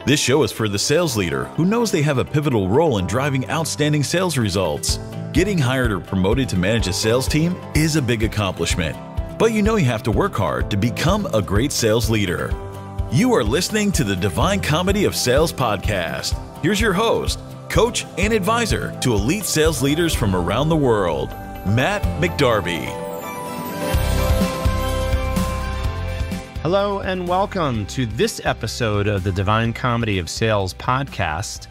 This show is for the sales leader who knows they have a pivotal role in driving outstanding sales results. Getting hired or promoted to manage a sales team is a big accomplishment, but you know you have to work hard to become a great sales leader. You are listening to the Divine Comedy of Sales podcast. Here's your host, coach, and advisor to elite sales leaders from around the world, Matt McCary. Hello and welcome to this episode of the Divine Comedy of Sales podcast.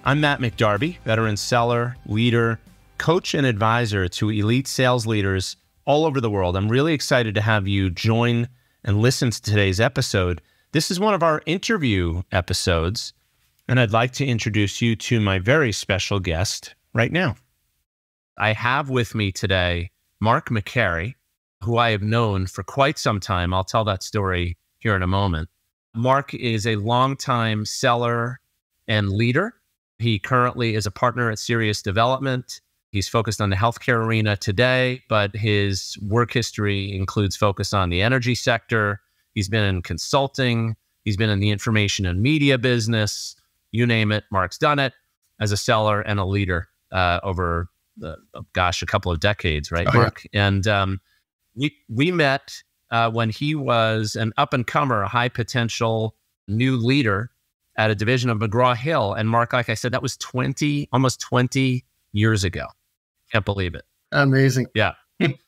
I'm Matt McCary, veteran seller, leader, coach, and advisor to elite sales leaders all over the world. I'm really excited to have you join and listen to today's episode. This is one of our interview episodes, and I'd like to introduce you to my very special guest right now. I have with me today Mark McCary, who I have known for quite some time. I'll tell that story here in a moment. Mark is a longtime seller and leader. He currently is a partner at Serious Development. He's focused on the healthcare arena today, but his work history includes focus on the energy sector. He's been in consulting. He's been in the information and media business. You name it, Mark's done it as a seller and a leader over, a couple of decades, right, Mark? Yeah. And we met when he was an up-and-comer, high-potential new leader at a division of McGraw-Hill. And Mark, like I said, that was almost 20 years ago. Can't believe it. Amazing. Yeah.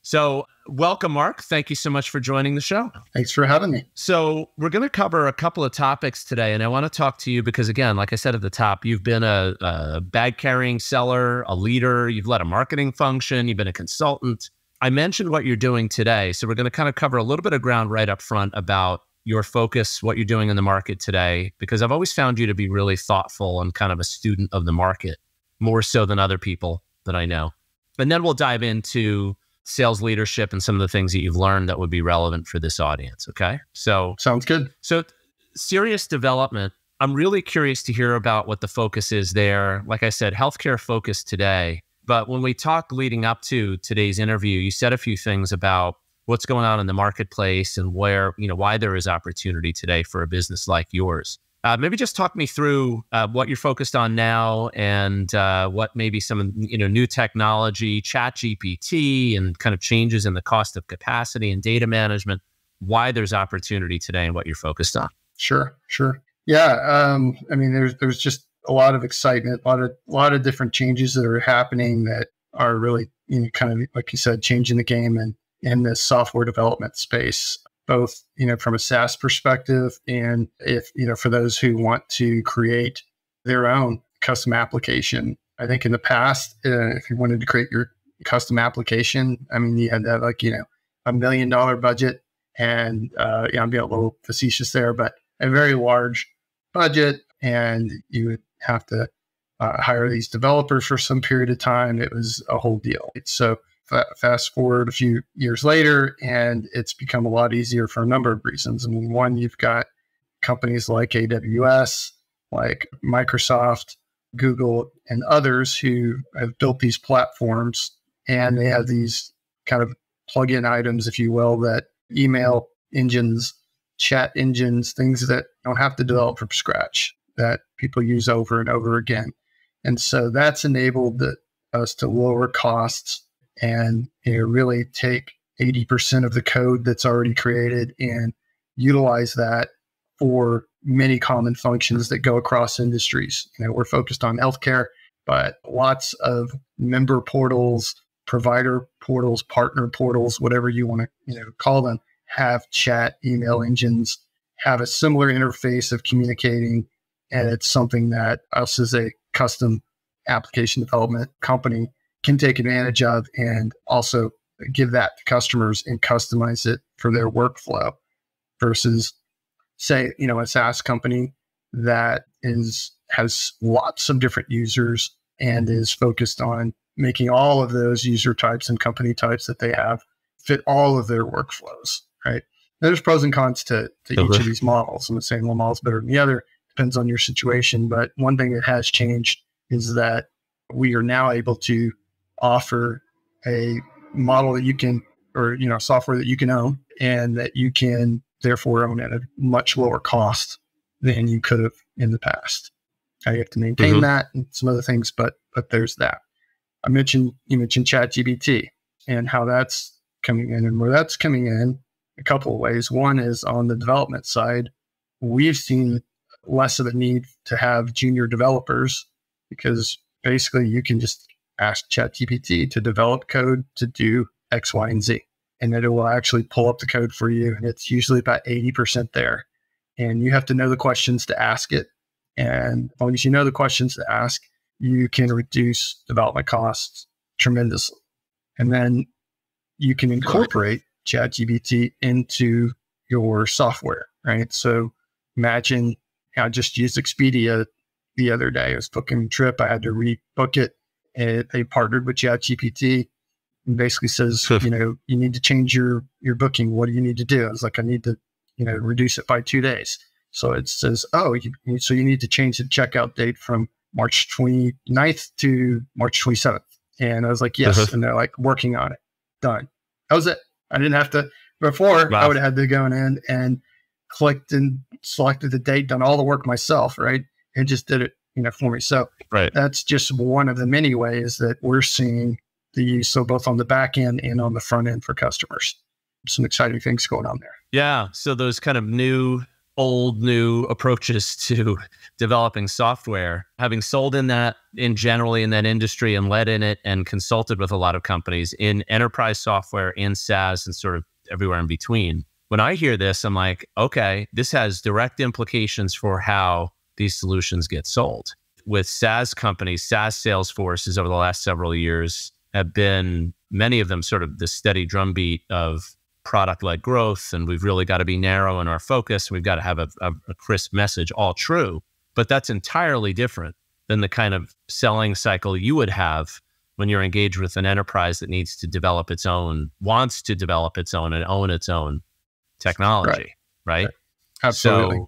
So welcome, Mark. Thank you so much for joining the show. Thanks for having me. So we're going to cover a couple of topics today. And I want to talk to you because, again, like I said at the top, you've been a bag-carrying seller, a leader. You've led a marketing function. You've been a consultant. I mentioned what you're doing today, so we're going to kind of cover a little bit of ground right up front about your focus, what you're doing in the market today, because I've always found you to be really thoughtful and kind of a student of the market, more so than other people that I know. And then we'll dive into sales leadership and some of the things that you've learned that would be relevant for this audience, okay? So sounds good. So Serious Development, I'm really curious to hear about what the focus is there. Like I said, healthcare focus today. But when we talked leading up to today's interview, you said a few things about what's going on in the marketplace and where, why there is opportunity today for a business like yours. Maybe just talk me through what you're focused on now and what maybe some, new technology, ChatGPT, and kind of changes in the cost of capacity and data management, why there's opportunity today and what you're focused on. Sure. Yeah. There's just a lot of excitement, a lot of different changes that are happening that are really, kind of, like you said, changing the game and in the software development space, both, from a SaaS perspective and if, for those who want to create their own custom application. I think in the past, if you wanted to create your custom application, you had that $1 million budget and, I'm being a little facetious there, but a very large budget, and you would have to hire these developers for some period of time. It was a whole deal. So fast forward a few years later, and it's become a lot easier for a number of reasons. One, you've got companies like AWS, like Microsoft, Google, and others who have built these platforms, and they have these kind of plug-in items, if you will, that email engines, chat engines, things that don't have to develop from scratch, that people use over and over again. And so that's enabled us to lower costs and really take 80% of the code that's already created and utilize that for many common functions that go across industries. We're focused on healthcare, but lots of member portals, provider portals, partner portals, whatever you want to call them, have chat email engines, have a similar interface of communicating. And it's something that us as a custom application development company can take advantage of and also give that to customers and customize it for their workflow versus, say, a SaaS company that has lots of different users and is focused on making all of those user types and company types that they have fit all of their workflows, right? There's pros and cons to each of these models. I'm not saying one model is better than the other. Depends on your situation. But one thing that has changed is that we are now able to offer a model that you can, or, software that you can own and that you can therefore own at a much lower cost than you could have in the past. You have to maintain that and some other things, but there's that. You mentioned ChatGPT and how that's coming in, and where that's coming in a couple of ways. One is on the development side. We've seen less of a need to have junior developers because basically you can just ask ChatGPT to develop code to do X, Y, and Z, and then it will actually pull up the code for you. And it's usually about 80% there. And you have to know the questions to ask it. And as long as you know the questions to ask, you can reduce development costs tremendously. And then you can incorporate ChatGPT into your software, right? So imagine, I just used Expedia the other day. I was booking a trip. I had to rebook it. And they partnered with ChatGPT and basically says, you need to change your booking. What do you need to do? I was like, I need to, reduce it by 2 days. So it says, so you need to change the checkout date from March 29th to March 27th. And I was like, yes. And they're like, working on it. Done. That was it. I didn't have to, before I would have had to go in and clicked and selected the date, done all the work myself, right? It just did it, for me. So that's just one of the many ways that we're seeing the use. So both on the back end and on the front end for customers. Some exciting things going on there. Yeah. So those kind of new approaches to developing software, having sold generally in that industry and led in it and consulted with a lot of companies in enterprise software, in SaaS, and sort of everywhere in between. When I hear this, I'm like, okay, this has direct implications for how these solutions get sold. With SaaS companies, SaaS sales forces over the last several years have been, many of them sort of the steady drumbeat of product-led growth, and we've really got to be narrow in our focus. We've got to have a crisp message, all true. But that's entirely different than the kind of selling cycle you would have when you're engaged with an enterprise that needs to develop its own, wants to develop its own and own its own technology, right? Absolutely.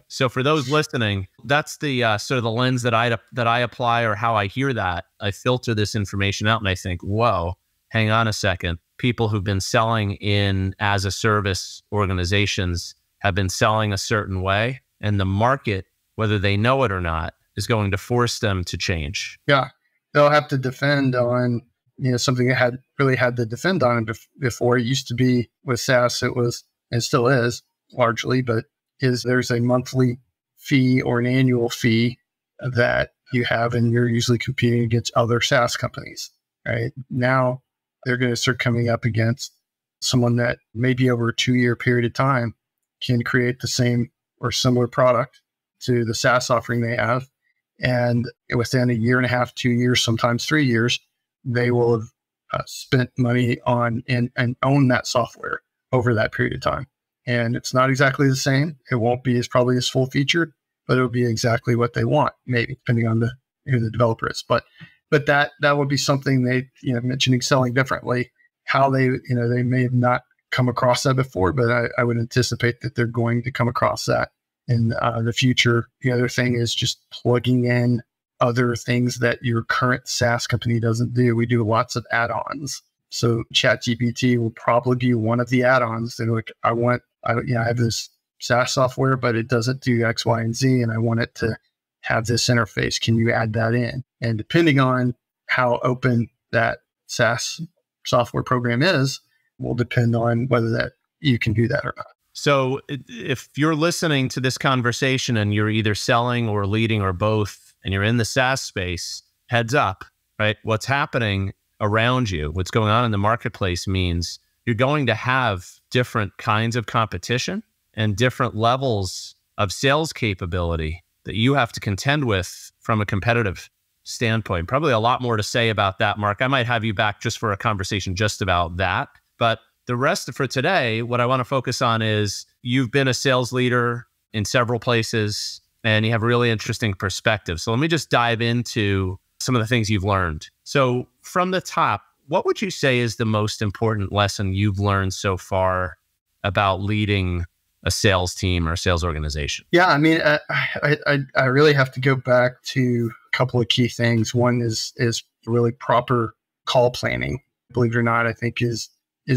So for those listening, that's the sort of the lens that I apply, or how I hear that. I filter this information out and I think, whoa, hang on a second. People who've been selling in as a service organizations have been selling a certain way, and the market, whether they know it or not, is going to force them to change. Yeah. They'll have to defend on, something they really had to defend on before. It used to be with SaaS, it was, and still is largely, but there's a monthly fee or an annual fee that you have, and you're usually competing against other SaaS companies, right? Now, they're going to start coming up against someone that maybe over a 2-year period of time can create the same or similar product to the SaaS offering they have. And within 1.5 years, 2 years, sometimes 3 years, they will have spent money on and own that software over that period of time. And it's not exactly the same. It won't be probably as full featured, but it'll be exactly what they want, maybe depending on who the developer is. But that would be something they, mentioning selling differently, how they may have not come across that before, but I would anticipate that they're going to come across that in the future. The other thing is just plugging in other things that your current SaaS company doesn't do. We do lots of add-ons. So ChatGPT will probably be one of the add-ons. They're like, I have this SaaS software, but it doesn't do X, Y, and Z, and I want it to have this interface. Can you add that in? And depending on how open that SaaS software program is, will depend on whether that you can do that or not. So if you're listening to this conversation and you're either selling or leading or both, and you're in the SaaS space, heads up, right? What's happening around you, what's going on in the marketplace means you're going to have different kinds of competition and different levels of sales capability that you have to contend with from a competitive standpoint. Probably a lot more to say about that, Mark. I might have you back just for a conversation just about that. But the rest for today, what I want to focus on is you've been a sales leader in several places and you have a really interesting perspective. So let me just dive into some of the things you've learned. So from the top, what would you say is the most important lesson you've learned so far about leading a sales team or a sales organization? Yeah, I mean, I really have to go back to a couple of key things. One is really proper call planning. Believe it or not, I think is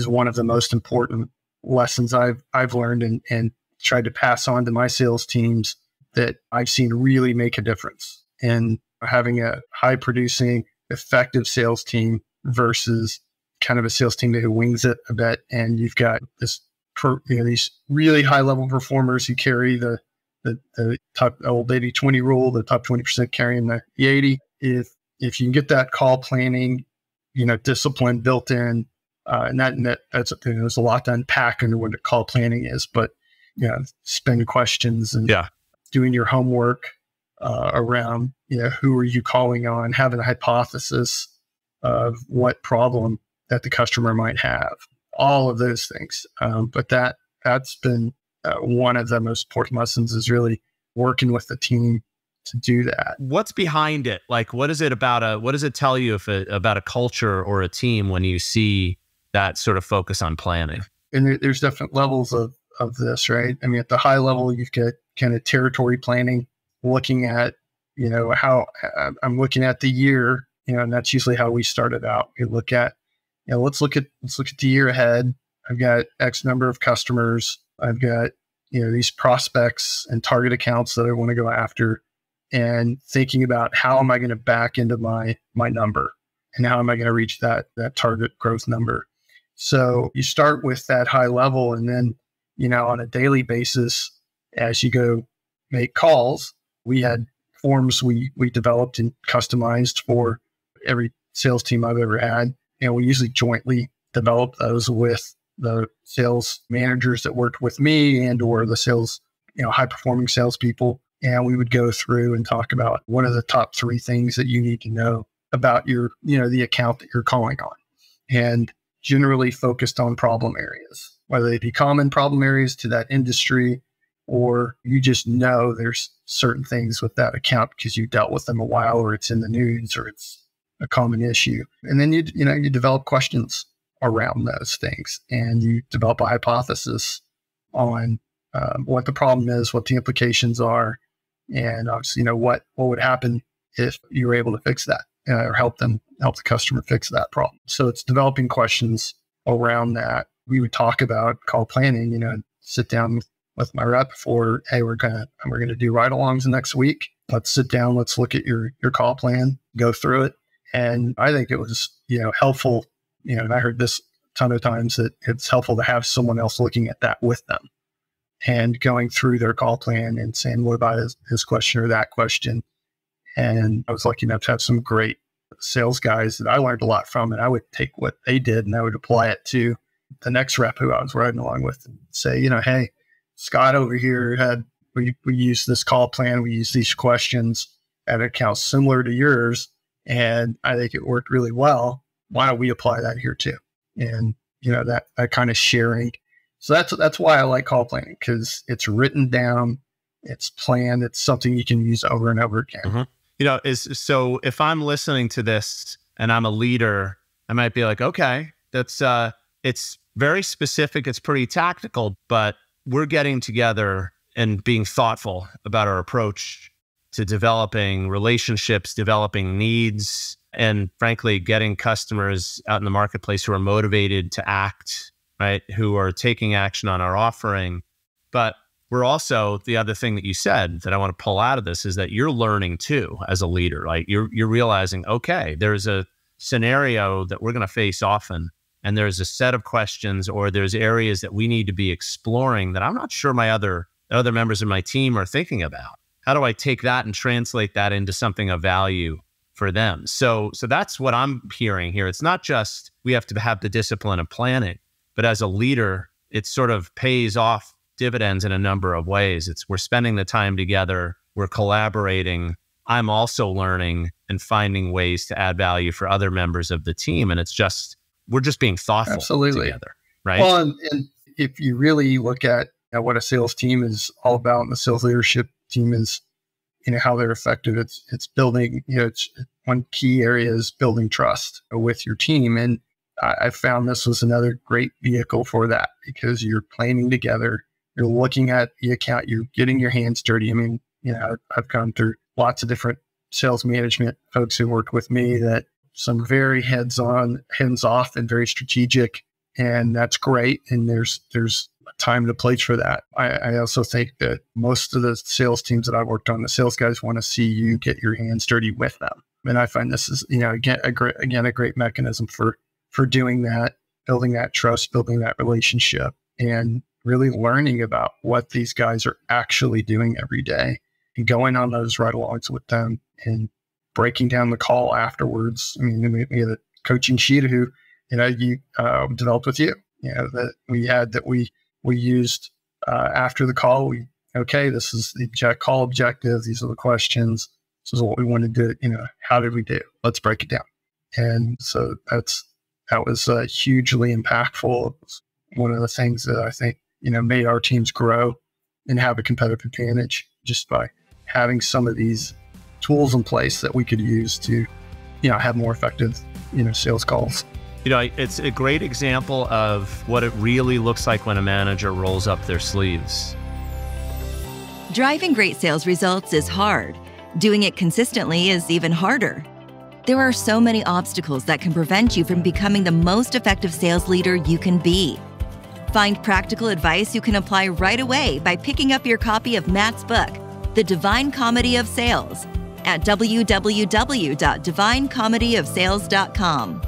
one of the most important lessons I've learned and tried to pass on to my sales teams that I've seen really make a difference in having a high producing, effective sales team versus kind of a sales team that wings it a bit. And you've got these really high level performers who carry the top old 80-20 rule, the top 20% carrying the 80. If you can get that call planning, discipline built in, and that's there's a lot to unpack into what the call planning is, but spend questions and doing your homework around who are you calling on, having a hypothesis of what problem that the customer might have, all of those things. But that's been one of the most important lessons, is really working with the team to do that. What's behind it? Like, what does it tell you about a culture or a team when you see that sort of focus on planning? And there's different levels of this, right? I mean, at the high level, you've got kind of territory planning, looking at, how I'm looking at the year, and that's usually how we started out. We look at, let's look at the year ahead. I've got X number of customers. I've got, these prospects and target accounts that I want to go after, and thinking about how am I going to back into my number, and how am I going to reach that target growth number. So you start with that high level, and then, on a daily basis, as you go make calls, we had forms we developed and customized for every sales team I've ever had. And we usually jointly develop those with the sales managers that worked with me and or the sales, high performing salespeople. And we would go through and talk about what are the top 3 things that you need to know about your, the account that you're calling on, and generally focused on problem areas, whether they be common problem areas to that industry, or you just know there's certain things with that account because you dealt with them a while, or it's in the news, or it's a common issue. And then you develop questions around those things, and you develop a hypothesis on what the problem is, what the implications are, and obviously, what would happen if you were able to fix that, or help the customer fix that problem. So it's developing questions around that. We would talk about call planning, sit down with my rep for, hey, we're gonna do ride-alongs next week. Let's sit down, let's look at your call plan, go through it. And I think it was, helpful, and I heard this a ton of times, that it's helpful to have someone else looking at that with them and going through their call plan and saying, what about his question or that question? And I was lucky enough to have some great sales guys that I learned a lot from, and I would take what they did and I would apply it to the next rep who I was riding along with, and say, hey, Scott over here we used this call plan, we used these questions at accounts similar to yours, and I think it worked really well. Why don't we apply that here too? And that kind of sharing. So that's why I like call planning, because it's written down, it's planned, it's something you can use over and over again. Mm-hmm. So if I'm listening to this and I'm a leader, I might be like, okay, that's it's very specific, it's pretty tactical, but we're getting together and being thoughtful about our approach to developing relationships, developing needs, and frankly, getting customers out in the marketplace who are motivated to act, right? Who are taking action on our offering. But we're also, the other thing that you said that I want to pull out of this is that you're learning too as a leader. Like you're realizing, okay, there's a scenario that we're going to face often, and there's a set of questions, or there's areas that we need to be exploring that I'm not sure my other members of my team are thinking about. How do I take that and translate that into something of value for them? So that's what I'm hearing here. It's not just we have to have the discipline of planning, but as a leader, it sort of pays off dividends in a number of ways. We're spending the time together, we're collaborating. I'm also learning and finding ways to add value for other members of the team. And we're just being thoughtful together, right? Well, and if you really look at what a sales team is all about, and the sales leadership team is, how they're effective, it's building, it's one key area is building trust with your team. And I found this was another great vehicle for that, because you're planning together, you're looking at the account, you're getting your hands dirty. I mean, I've gone through lots of different sales management folks who worked with me, that some very hands-on, hands-off, and very strategic, and that's great. And there's a time to place for that. I also think that most of the sales teams that I've worked on, the sales guys want to see you get your hands dirty with them. And I find this is, again, a great mechanism for doing that, building that trust, building that relationship, and really learning about what these guys are actually doing every day and going on those ride-alongs with them and breaking down the call afterwards. I mean, we had a coaching sheet who, you developed with you, that we used after the call. This is the call objective. These are the questions. This is what we want to do. How did we do? Let's break it down. And so that was hugely impactful. It was one of the things that I think, made our teams grow and have a competitive advantage just by having some of these tools in place that we could use to, have more effective, sales calls. It's a great example of what it really looks like when a manager rolls up their sleeves. Driving great sales results is hard. Doing it consistently is even harder. There are so many obstacles that can prevent you from becoming the most effective sales leader you can be. Find practical advice you can apply right away by picking up your copy of Matt's book, The Divine Comedy of Sales, at www.divinecomedyofsales.com.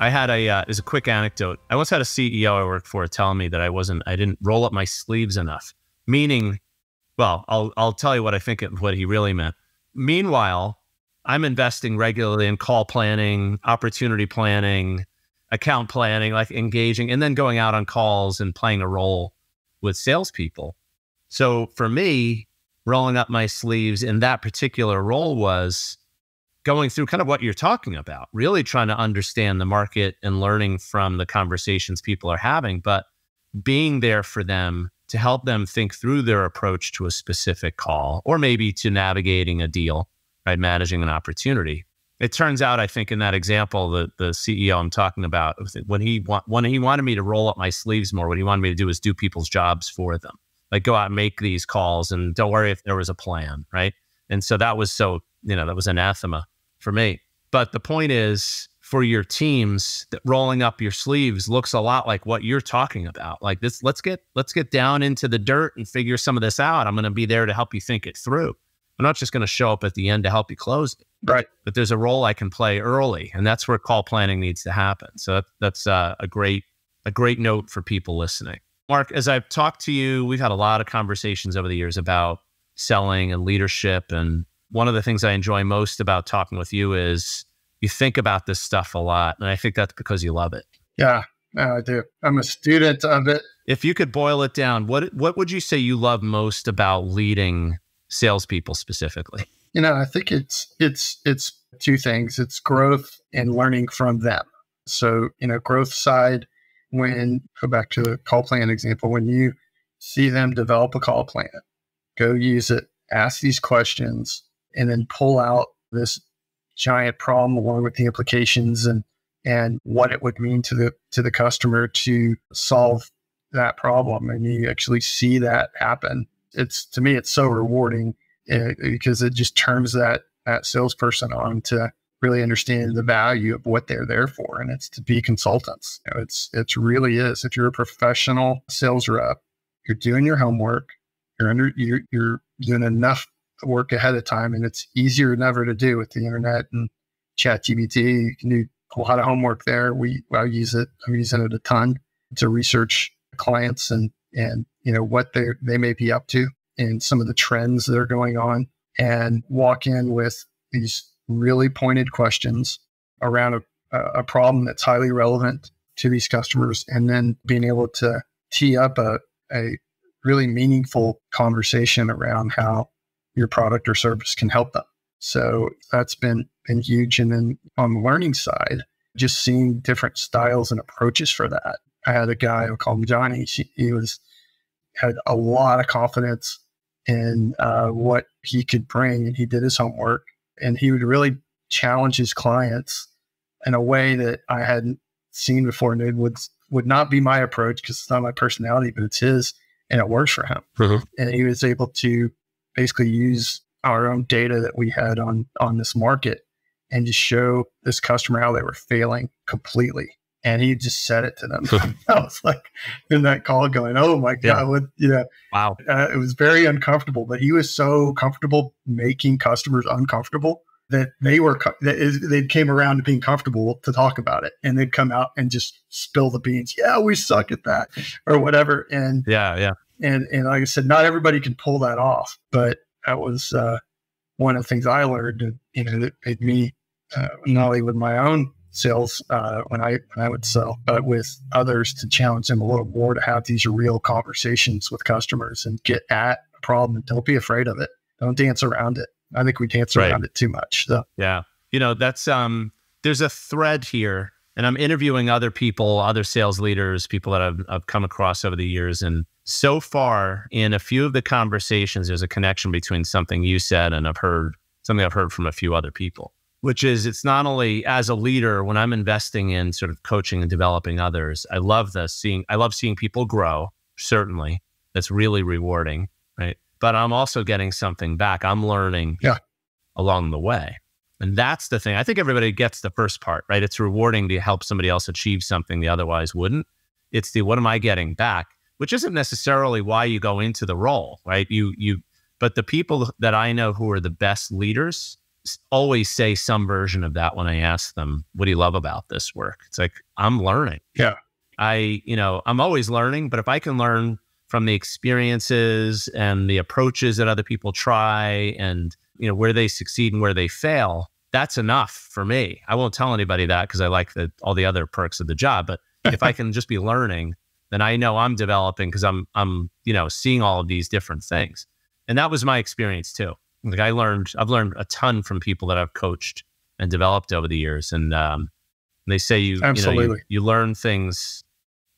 I had as a quick anecdote, I once had a CEO I worked for tell me that I didn't roll up my sleeves enough. Meaning, well, I'll tell you what I think what he really meant. Meanwhile, I'm investing regularly in call planning, opportunity planning, account planning, like engaging, and then going out on calls and playing a role with salespeople. So for me, rolling up my sleeves in that particular role was going through kind of what you're talking about, really trying to understand the market and learning from the conversations people are having, but being there for them to help them think through their approach to a specific call or maybe to navigating a deal, right? Managing an opportunity. It turns out, I think in that example, the CEO I'm talking about, when he wanted me to roll up my sleeves more, what he wanted me to do is do people's jobs for them. Like go out and make these calls and don't worry if there was a plan, right? And so that was that was anathema for me. But the point is, for your teams, that rolling up your sleeves looks a lot like what you're talking about. Like this, let's get down into the dirt and figure some of this out. I'm going to be there to help you think it through. I'm not just going to show up at the end to help you close it. Right. But there's a role I can play early, and that's where call planning needs to happen. So that's a great note for people listening. Mark, as I've talked to you, we've had a lot of conversations over the years about selling and leadership. And one of the things I enjoy most about talking with you is you think about this stuff a lot. And I think that's because you love it. Yeah, I do. I'm a student of it. If you could boil it down, what would you say you love most about leading salespeople specifically? I think it's two things. It's growth and learning from them. So, growth side, go back to the call plan example, when you see them develop a call plan, go use it, ask these questions, and then pull out this giant problem along with the implications and what it would mean to the customer to solve that problem. And you actually see that happen. To me, it's so rewarding because it just turns that salesperson on to really understand the value of what they're there for. And it's to be consultants. It really is. If you're a professional sales rep, you're doing your homework, you're doing enough work ahead of time, and it's easier than ever to do with the internet and ChatGPT. You can do a lot of homework there. I use it. I'm using it a ton to research clients and what they may be up to and some of the trends that are going on, and walk in with these really pointed questions around a problem that's highly relevant to these customers, and then being able to tee up a really meaningful conversation around how your product or service can help them. So that's been huge. And then on the learning side, just seeing different styles and approaches for that. I had a guy, I'll call him Johnny. He had a lot of confidence in what he could bring, and he did his homework, and he would really challenge his clients in a way that I hadn't seen before. And it would not be my approach because it's not my personality, but it's his, and it works for him. Mm-hmm. And he was able to basically use our own data that we had on this market and just show this customer how they were failing completely. And he just said it to them. I was like in that call going, oh my God, what, Wow. It was very uncomfortable, but he was so comfortable making customers uncomfortable that they came around to being comfortable to talk about it. And they'd come out and just spill the beans. Yeah, we suck at that or whatever. And And like I said, not everybody can pull that off, but that was one of the things I learned, that made me not only with my own sales when I would sell, but with others to challenge them a little more to have these real conversations with customers and get at a problem. And don't be afraid of it. Don't dance around it. I think we dance around it too much. So yeah, that's there's a thread here, and I'm interviewing other people, other sales leaders, people that I've come across over the years, and so far in a few of the conversations, there's a connection between something you said and something I've heard from a few other people, which is it's not only as a leader, when I'm investing in sort of coaching and developing others, I love seeing people grow. Certainly, that's really rewarding, right? But I'm also getting something back. I'm learning along the way. And that's the thing. I think everybody gets the first part, right? It's rewarding to help somebody else achieve something they otherwise wouldn't. It's the, what am I getting back? Which isn't necessarily why you go into the role, right? But the people that I know who are the best leaders always say some version of that when I ask them, what do you love about this work? It's like, I'm learning. Yeah. I'm always learning, but if I can learn from the experiences and the approaches that other people try and, where they succeed and where they fail, that's enough for me. I won't tell anybody that because I like all the other perks of the job. But if I can just be learning, then I know I'm developing because I'm seeing all of these different things. And that was my experience too. Like I've learned a ton from people that I've coached and developed over the years. And they say you learn things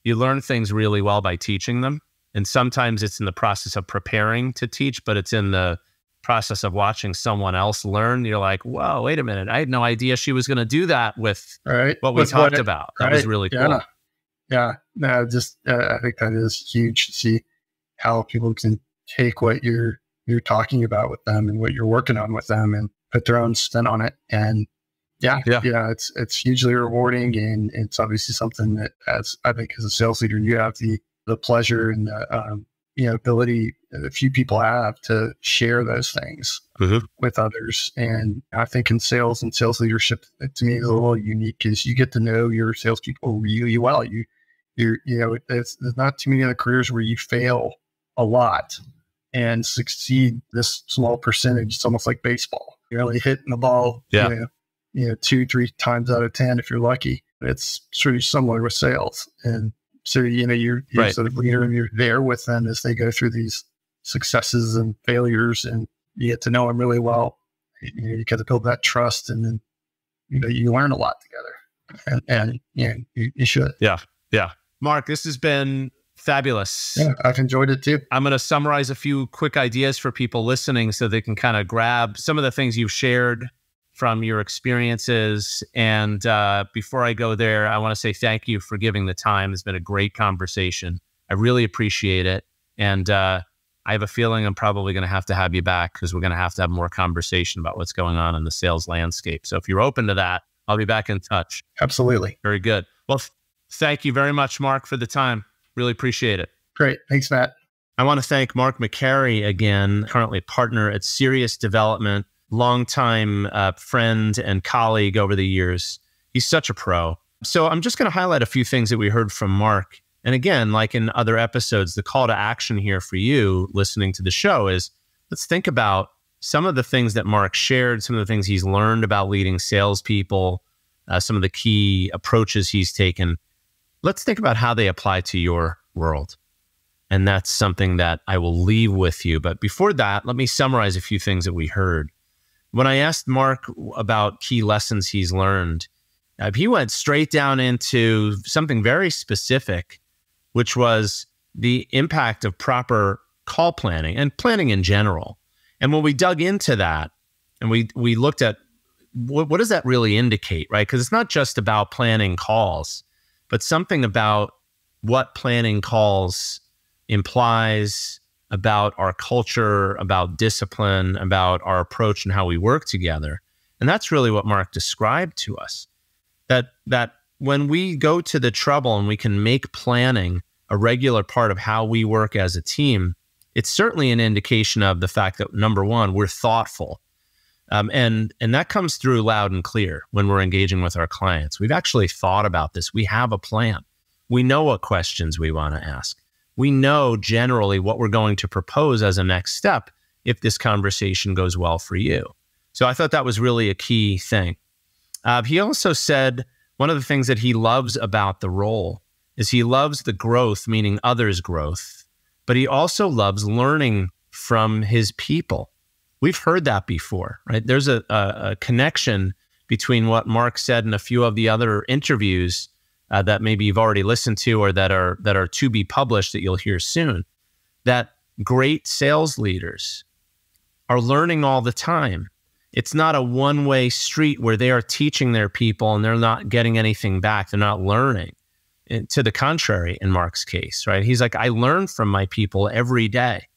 really well by teaching them. And sometimes it's in the process of preparing to teach, but it's in the process of watching someone else learn. You're like, whoa, wait a minute. I had no idea she was going to do that with what we talked about. That was really cool. Yeah. No, I think that is huge to see how people can take what you're talking about with them and what you're working on with them and put their own spin on it. And it's hugely rewarding. And it's obviously something that I think as a sales leader, you have the pleasure and the, ability that few people have to share those things with others. And I think in sales and sales leadership, to me, is a little unique because you get to know your salespeople really well. There's not too many other careers where you fail a lot and succeed this small percentage. It's almost like baseball. You're only hitting the ball, 2-3 times out of 10 if you're lucky. It's sort of similar with sales. And so, you're sort of leader and you're there with them as they go through these successes and failures, and you get to know them really well. You get to build that trust, and then, you learn a lot together. And you should. Yeah. Yeah. Mark, this has been fabulous. Yeah, I've enjoyed it too. I'm going to summarize a few quick ideas for people listening so they can kind of grab some of the things you've shared from your experiences. And before I go there, I want to say thank you for giving the time. It's been a great conversation. I really appreciate it. And I have a feeling I'm probably going to have you back because we're going to have more conversation about what's going on in the sales landscape. So if you're open to that, I'll be back in touch. Absolutely. Very good. Well, thank you very much, Mark, for the time. Really appreciate it. Great. Thanks, Matt. I want to thank Mark McCary again, currently partner at Serious Development, longtime friend and colleague over the years. He's such a pro. So I'm just going to highlight a few things that we heard from Mark. And again, like in other episodes, the call to action here for you listening to the show is let's think about some of the things that Mark shared, some of the things he's learned about leading salespeople, some of the key approaches he's taken. Let's think about how they apply to your world. And that's something that I will leave with you. But before that, let me summarize a few things that we heard. When I asked Mark about key lessons he's learned, he went straight down into something very specific, which was the impact of proper call planning and planning in general. And when we dug into that and we looked at what does that really indicate, right? Because it's not just about planning calls, but something about what planning calls implies about our culture, about discipline, about our approach and how we work together. And that's really what Mark described to us, that when we go to the trouble and we can make planning a regular part of how we work as a team, it's certainly an indication of the fact that, number one, we're thoughtful. And that comes through loud and clear when we're engaging with our clients. We've actually thought about this. We have a plan. We know what questions we want to ask. We know generally what we're going to propose as a next step if this conversation goes well for you. So I thought that was really a key thing. He also said one of the things that he loves about the role is he loves the growth, meaning others' growth, but he also loves learning from his people. We've heard that before, right? There's a connection between what Mark said in a few of the other interviews that maybe you've already listened to or that are to be published that you'll hear soon, that great sales leaders are learning all the time. It's not a one-way street where they are teaching their people and they're not getting anything back. They're not learning. And to the contrary, in Mark's case, right? He's like, I learn from my people every day.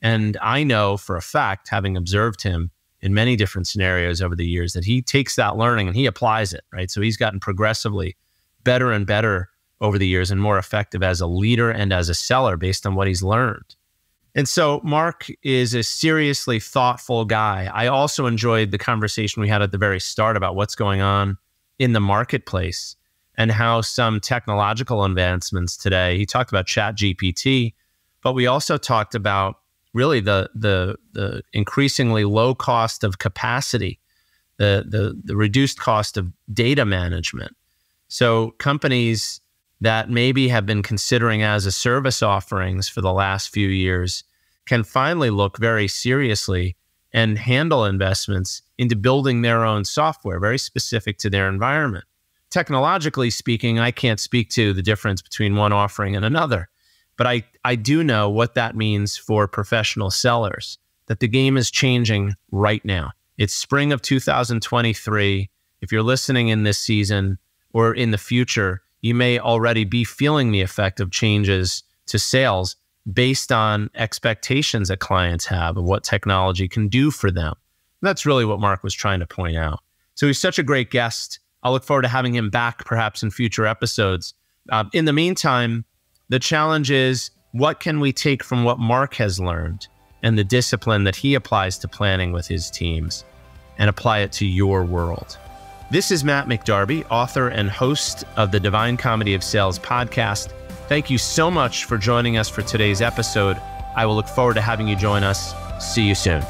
And I know for a fact, having observed him in many different scenarios over the years, that he takes that learning and he applies it, right? So he's gotten progressively better and better over the years and more effective as a leader and as a seller based on what he's learned. And so Mark is a seriously thoughtful guy. I also enjoyed the conversation we had at the very start about what's going on in the marketplace and how some technological advancements today, he talked about ChatGPT, but we also talked about really the increasingly low cost of capacity, the reduced cost of data management. So companies that maybe have been considering as a service offerings for the last few years can finally look very seriously and handle investments into building their own software, very specific to their environment. Technologically speaking, I can't speak to the difference between one offering and another, but I do know what that means for professional sellers, that the game is changing right now. It's spring of 2023. If you're listening in this season or in the future, you may already be feeling the effect of changes to sales based on expectations that clients have of what technology can do for them. And that's really what Mark was trying to point out. So he's such a great guest. I'll look forward to having him back perhaps in future episodes. In the meantime, the challenge is, what can we take from what Mark has learned and the discipline that he applies to planning with his teams and apply it to your world? This is Matt McDarby, author and host of the Divine Comedy of Sales podcast. Thank you so much for joining us for today's episode. I will look forward to having you join us. See you soon.